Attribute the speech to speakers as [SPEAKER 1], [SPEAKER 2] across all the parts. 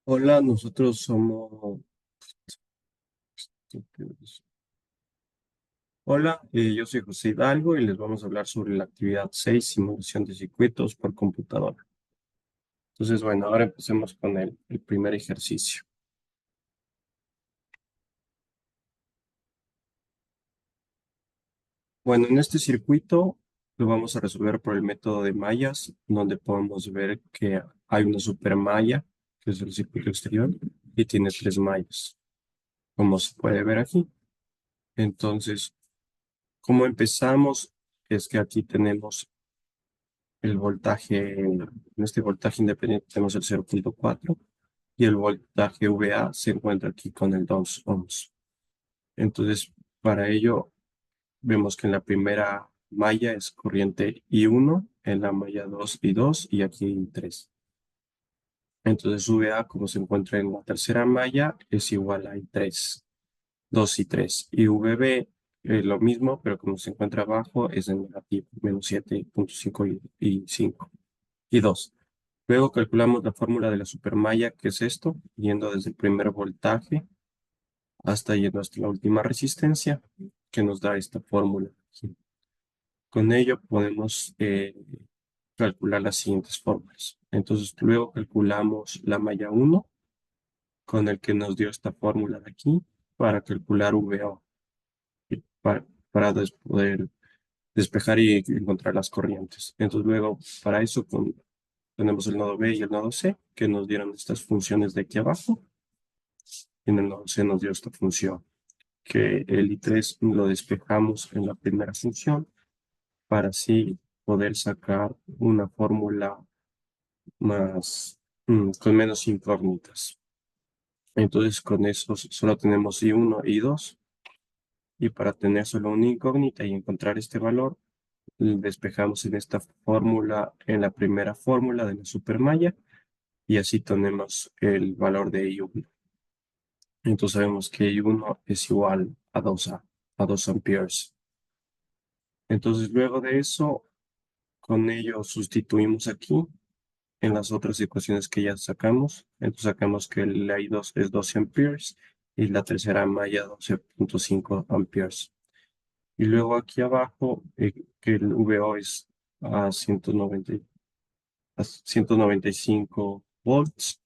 [SPEAKER 1] Hola, nosotros somos... Hola, yo soy José Hidalgo y les vamos a hablar sobre la actividad 6, simulación de circuitos por computadora. Entonces, bueno, ahora empecemos con el primer ejercicio. Bueno, en este circuito lo vamos a resolver por el método de mallas, donde podemos ver que hay una supermalla, que es el circuito exterior, y tiene tres mallas, como se puede ver aquí. Entonces, ¿cómo empezamos? Es que aquí tenemos el voltaje, en este voltaje independiente tenemos el 0,4 y el voltaje VA se encuentra aquí con el 2 ohms. Entonces, para ello, vemos que en la primera malla es corriente I1, en la malla 2 y 2 y aquí I3. Entonces, VA, como se encuentra en la tercera malla, es igual a I3, 2 y 3. Y VB, lo mismo, pero como se encuentra abajo, es en negativo, menos 7,5 y 5 y 2. Luego calculamos la fórmula de la supermalla, que es esto, yendo desde el primer voltaje hasta yendo hasta la última resistencia, que nos da esta fórmula. Con ello podemos calcular las siguientes fórmulas. Entonces, luego calculamos la malla 1, con el que nos dio esta fórmula de aquí, para calcular VO, y para poder despejar y encontrar las corrientes. Entonces, luego, para eso tenemos el nodo B y el nodo C, que nos dieron estas funciones de aquí abajo. En el nodo C nos dio esta función, que el I3 lo despejamos en la primera función para así poder sacar una fórmula más, con menos incógnitas. Entonces con eso solo tenemos I1 y I2, y para tener solo una incógnita y encontrar este valor, despejamos en esta fórmula, en la primera fórmula de la supermalla, y así tenemos el valor de I1. Entonces sabemos que I1 es igual a 2 amperes. Entonces luego de eso, con ello sustituimos aquí en las otras ecuaciones que ya sacamos. Entonces sacamos que la I2 es 12 amperes y la tercera malla 12,5 amperes. Y luego aquí abajo, que el VO es a 195 volts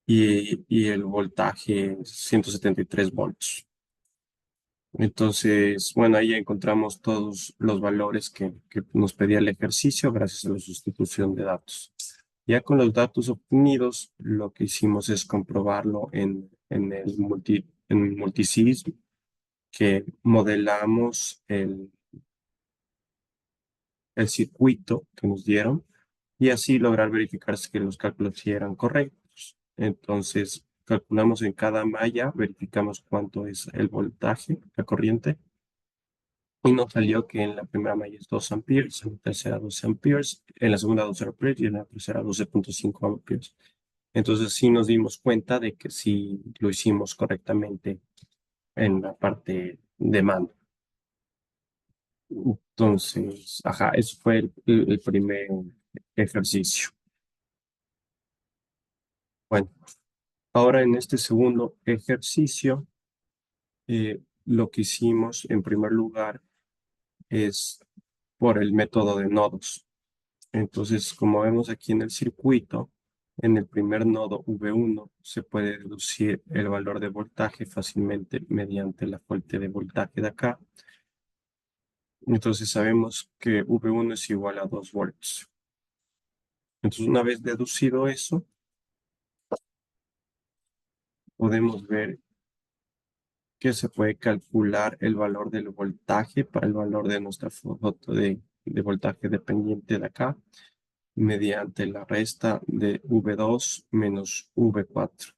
[SPEAKER 1] y el voltaje es 173 volts. Entonces, bueno, ahí encontramos todos los valores que nos pedía el ejercicio gracias a la sustitución de datos. Ya con los datos obtenidos, lo que hicimos es comprobarlo en Multisys, que modelamos el circuito que nos dieron y así lograr verificar si que los cálculos sí eran correctos. Entonces, calculamos en cada malla, verificamos cuánto es el voltaje, la corriente, y nos salió que en la primera malla es 2 amperes, en la tercera 12 amperes, en la segunda 12 amperes y en la tercera 12,5 amperes. Entonces sí nos dimos cuenta de que sí lo hicimos correctamente en la parte de mando. Entonces, ajá, eso fue el primer ejercicio. Bueno, ahora en este segundo ejercicio, lo que hicimos en primer lugar es por el método de nodos. Entonces, como vemos aquí en el circuito, en el primer nodo V1 se puede deducir el valor de voltaje fácilmente mediante la fuente de voltaje de acá. Entonces sabemos que V1 es igual a 2 volts. Entonces, una vez deducido eso, podemos ver que se puede calcular el valor del voltaje para el valor de nuestra foto de voltaje dependiente de acá, mediante la resta de V2 menos V4.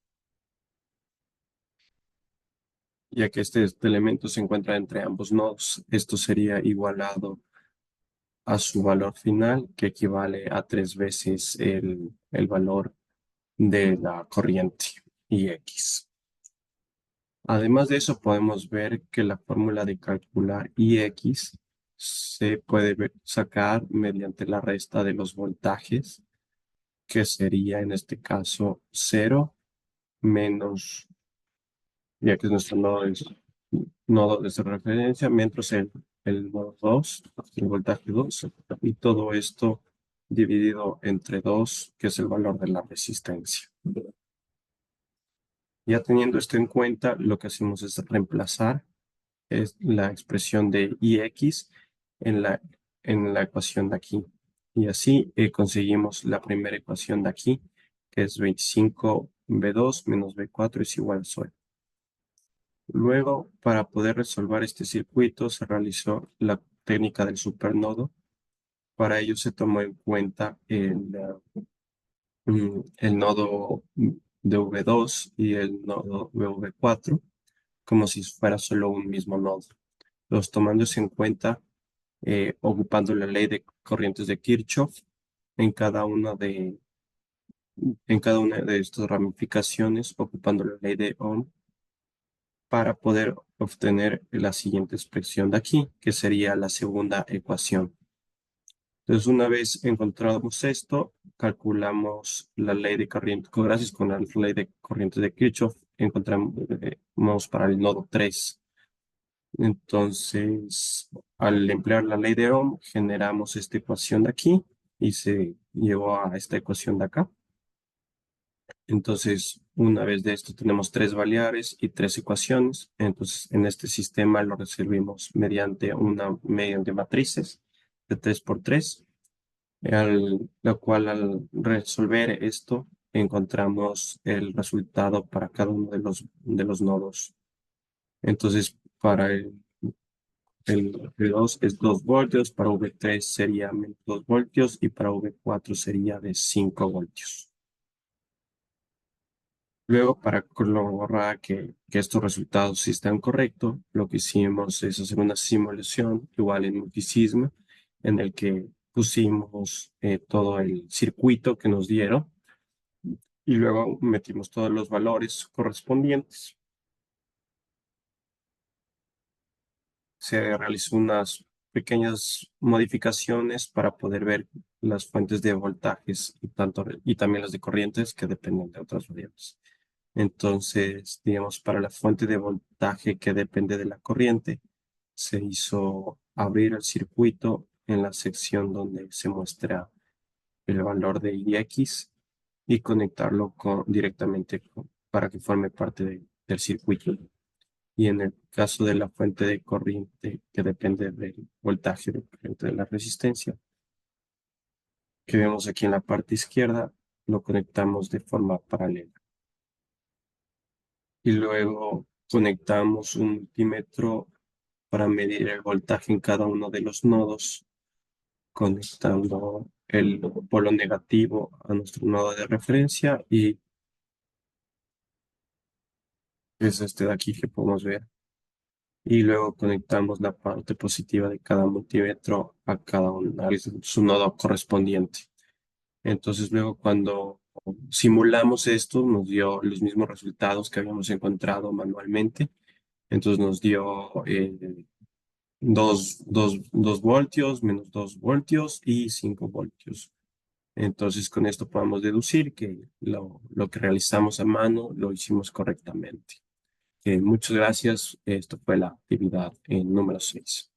[SPEAKER 1] Ya que este elemento se encuentra entre ambos nodos, esto sería igualado a su valor final, que equivale a 3 veces el valor de la corriente Ix. Además de eso, podemos ver que la fórmula de calcular Ix se puede sacar mediante la resta de los voltajes, que sería en este caso 0 menos, ya que es nuestro nodo de referencia, mientras el nodo 2, el voltaje 2, y todo esto dividido entre 2, que es el valor de la resistencia. Ya teniendo esto en cuenta, lo que hacemos es reemplazar la expresión de IX en la ecuación de aquí. Y así conseguimos la primera ecuación de aquí, que es 25V2 menos V4 es igual a 0. Luego, para poder resolver este circuito, se realizó la técnica del supernodo. Para ello se tomó en cuenta el nodo de V2 y el nodo de V4 como si fuera solo un mismo nodo. Los tomándose en cuenta, ocupando la ley de corrientes de Kirchhoff en cada una de estas ramificaciones, ocupando la ley de Ohm para poder obtener la siguiente expresión de aquí, que sería la segunda ecuación. Entonces, una vez encontramos esto, calculamos la ley de corriente, gracias con la ley de corriente de Kirchhoff, encontramos para el nodo 3. Entonces, al emplear la ley de Ohm, generamos esta ecuación de aquí y se llevó a esta ecuación de acá. Entonces, una vez de esto tenemos tres variables y tres ecuaciones. Entonces, en este sistema lo resolvimos mediante una media de matrices de 3 por 3, la cual al resolver esto encontramos el resultado para cada uno de los nodos. Entonces, para el V2 es 2 voltios, para V3 sería menos 2 voltios y para V4 sería de 5 voltios. Luego, para corroborar que estos resultados sí están correctos, lo que hicimos es hacer una simulación igual en Multicism, en el que pusimos todo el circuito que nos dieron y luego metimos todos los valores correspondientes. Se realizó unas pequeñas modificaciones para poder ver las fuentes de voltajes y también las de corrientes que dependen de otras variables. Entonces, digamos, para la fuente de voltaje que depende de la corriente, se hizo abrir el circuito en la sección donde se muestra el valor de IX y conectarlo directamente para que forme parte del circuito. Y en el caso de la fuente de corriente que depende del voltaje de corriente de la resistencia, que vemos aquí en la parte izquierda, lo conectamos de forma paralela. Y luego conectamos un multímetro para medir el voltaje en cada uno de los nodos, conectando el polo negativo a nuestro nodo de referencia y es este de aquí que podemos ver. Y luego conectamos la parte positiva de cada multímetro a su nodo correspondiente. Entonces luego cuando simulamos esto nos dio los mismos resultados que habíamos encontrado manualmente. Entonces nos dio 2 voltios, menos 2 voltios y 5 voltios. Entonces, con esto podemos deducir que lo que realizamos a mano lo hicimos correctamente. Muchas gracias. Esto fue la actividad número 6.